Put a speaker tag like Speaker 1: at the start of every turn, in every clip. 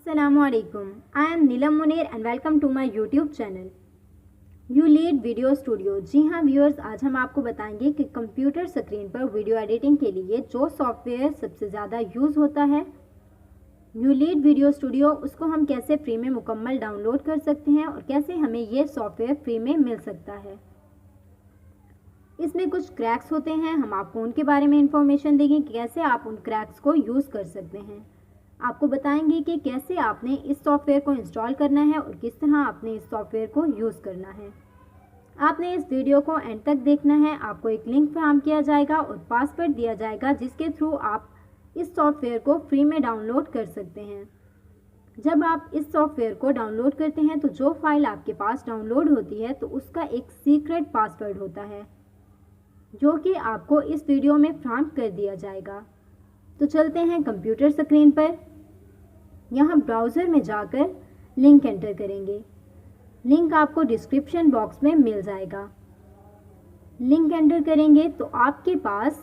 Speaker 1: Assalamualaikum. I am Neelam Munir and welcome to my YouTube channel. You Lead Video Studio. जी हाँ viewers, आज हम आपको बताएंगे कि कंप्यूटर स्क्रीन पर वीडियो एडिटिंग के लिए जो सॉफ्टवेयर सबसे ज़्यादा यूज़ होता है यू लीड वीडियो स्टूडियो, उसको हम कैसे फ्री में मुकम्मल डाउनलोड कर सकते हैं और कैसे हमें ये सॉफ्टवेयर फ्री में मिल सकता है। इसमें कुछ क्रैक्स होते हैं, हम आपको उनके बारे में इंफॉर्मेशन देंगे कि कैसे आप उन क्रैक्स को यूज़ कर सकते हैं। आपको बताएंगे कि कैसे आपने इस सॉफ्टवेयर को इंस्टॉल करना है और किस तरह आपने इस सॉफ्टवेयर को यूज़ करना है। आपने इस वीडियो को एंड तक देखना है। आपको एक लिंक फराहम किया जाएगा और पासवर्ड दिया जाएगा जिसके थ्रू आप इस सॉफ्टवेयर को फ्री में डाउनलोड कर सकते हैं। जब आप इस सॉफ्टवेयर को डाउनलोड करते हैं तो जो फाइल आपके पास डाउनलोड होती है तो उसका एक सीक्रेट पासवर्ड होता है जो कि आपको इस वीडियो में फराहम कर दिया जाएगा। तो चलते हैं कंप्यूटर स्क्रीन पर। यहाँ ब्राउज़र में जाकर लिंक एंटर करेंगे। लिंक आपको डिस्क्रिप्शन बॉक्स में मिल जाएगा। लिंक एंटर करेंगे तो आपके पास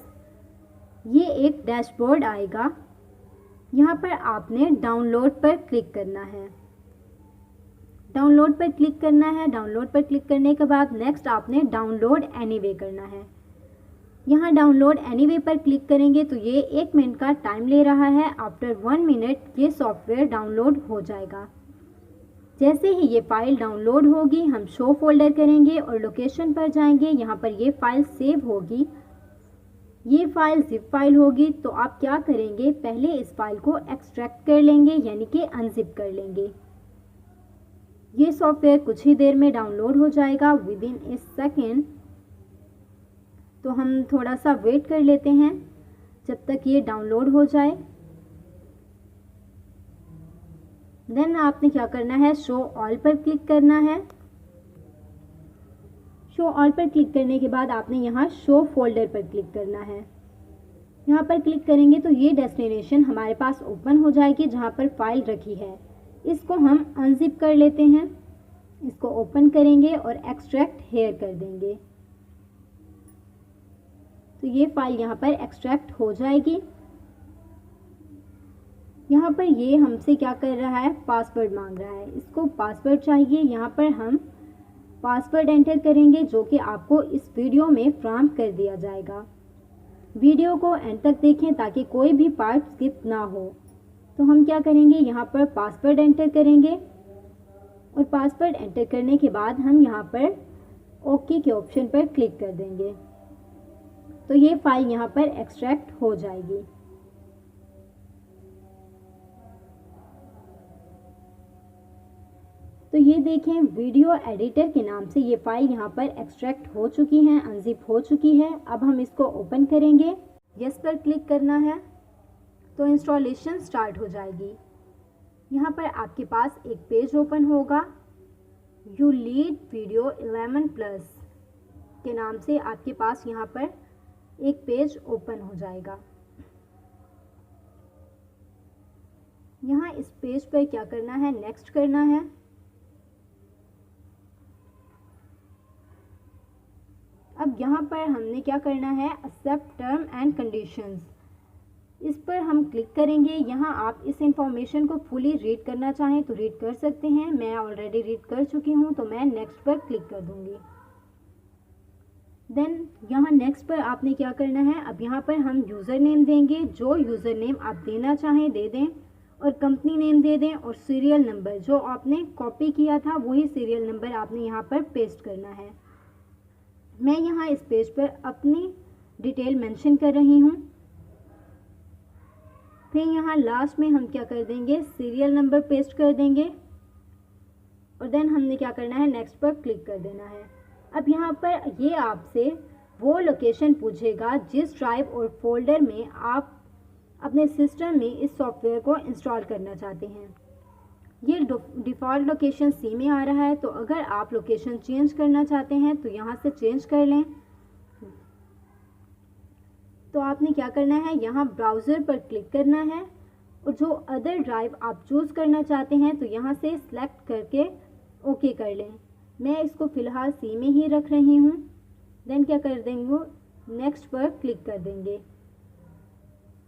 Speaker 1: ये एक डैशबोर्ड आएगा। यहाँ पर आपने डाउनलोड पर क्लिक करना है। डाउनलोड पर क्लिक करना है। डाउनलोड पर क्लिक करने के बाद नेक्स्ट आपने डाउनलोड एनीवे करना है। यहाँ डाउनलोड एनीवे पर क्लिक करेंगे तो ये 1 मिनट का टाइम ले रहा है। आफ्टर 1 मिनट ये सॉफ्टवेयर डाउनलोड हो जाएगा। जैसे ही ये फाइल डाउनलोड होगी हम शो फोल्डर करेंगे और लोकेशन पर जाएंगे। यहाँ पर ये फाइल सेव होगी। ये फाइल जिप फाइल होगी तो आप क्या करेंगे, पहले इस फाइल को एक्सट्रैक्ट कर लेंगे यानी कि अनजिप कर लेंगे। ये सॉफ्टवेयर कुछ ही देर में डाउनलोड हो जाएगा विद इन ए सेकेंड। तो हम थोड़ा सा वेट कर लेते हैं जब तक ये डाउनलोड हो जाए। देन आपने क्या करना है, शो ऑल पर क्लिक करना है। शो ऑल पर क्लिक करने के बाद आपने यहाँ शो फोल्डर पर क्लिक करना है। यहाँ पर क्लिक करेंगे तो ये डेस्टिनेशन हमारे पास ओपन हो जाएगी जहाँ पर फाइल रखी है। इसको हम अनजिप कर लेते हैं। इसको ओपन करेंगे और एक्सट्रैक्ट हेयर कर देंगे तो ये फाइल यहाँ पर एक्सट्रैक्ट हो जाएगी। यहाँ पर ये हमसे क्या कर रहा है, पासवर्ड मांग रहा है। इसको पासवर्ड चाहिए। यहाँ पर हम पासवर्ड एंटर करेंगे जो कि आपको इस वीडियो में फराहम कर दिया जाएगा। वीडियो को एंड तक देखें ताकि कोई भी पार्ट स्किप ना हो। तो हम क्या करेंगे, यहाँ पर पासवर्ड एंटर करेंगे और पासवर्ड एंटर करने के बाद हम यहाँ पर ओके के ऑप्शन पर क्लिक कर देंगे तो ये फाइल यहाँ पर एक्सट्रैक्ट हो जाएगी। तो ये देखें वीडियो एडिटर के नाम से ये फाइल यहाँ पर एक्सट्रैक्ट हो चुकी है, अनजिप हो चुकी है। अब हम इसको ओपन करेंगे। यस पर क्लिक करना है तो इंस्टॉलेशन स्टार्ट हो जाएगी। यहाँ पर आपके पास एक पेज ओपन होगा। यू लीड वीडियो 11+ के नाम से आपके पास यहाँ पर एक पेज ओपन हो जाएगा। यहाँ इस पेज पर क्या करना है, नेक्स्ट करना है। अब यहाँ पर हमने क्या करना है, एक्सेप्ट टर्म एंड कंडीशंस, इस पर हम क्लिक करेंगे। यहाँ आप इस इंफॉर्मेशन को फुली रीड करना चाहें तो रीड कर सकते हैं। मैं ऑलरेडी रीड कर चुकी हूँ तो मैं नेक्स्ट पर क्लिक कर दूँगी। देन यहाँ नेक्स्ट पर आपने क्या करना है, अब यहाँ पर हम यूज़र नेम देंगे। जो यूज़र नेम आप देना चाहें दे दें और कंपनी नेम दे दें और सीरियल नंबर जो आपने कॉपी किया था वही सीरियल नंबर आपने यहाँ पर पेस्ट करना है। मैं यहाँ इस पेज पर अपनी डिटेल मेंशन कर रही हूँ। फिर यहाँ लास्ट में हम क्या कर देंगे, सीरियल नंबर पेस्ट कर देंगे और देन हमने क्या करना है, नेक्स्ट पर क्लिक कर देना है। अब यहाँ पर ये आपसे वो लोकेशन पूछेगा जिस ड्राइव और फोल्डर में आप अपने सिस्टम में इस सॉफ्टवेयर को इंस्टॉल करना चाहते हैं। ये डिफ़ॉल्ट लोकेशन सी में आ रहा है तो अगर आप लोकेशन चेंज करना चाहते हैं तो यहाँ से चेंज कर लें। तो आपने क्या करना है, यहाँ ब्राउज़र पर क्लिक करना है और जो अदर ड्राइव आप चूज़ करना चाहते हैं तो यहाँ से सिलेक्ट करके ओके कर लें। मैं इसको फ़िलहाल सी में ही रख रही हूँ। देन क्या कर देंगे, नेक्स्ट पर क्लिक कर देंगे।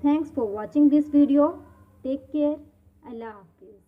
Speaker 1: Thanks for watching this video. Take care. Allah Hafiz.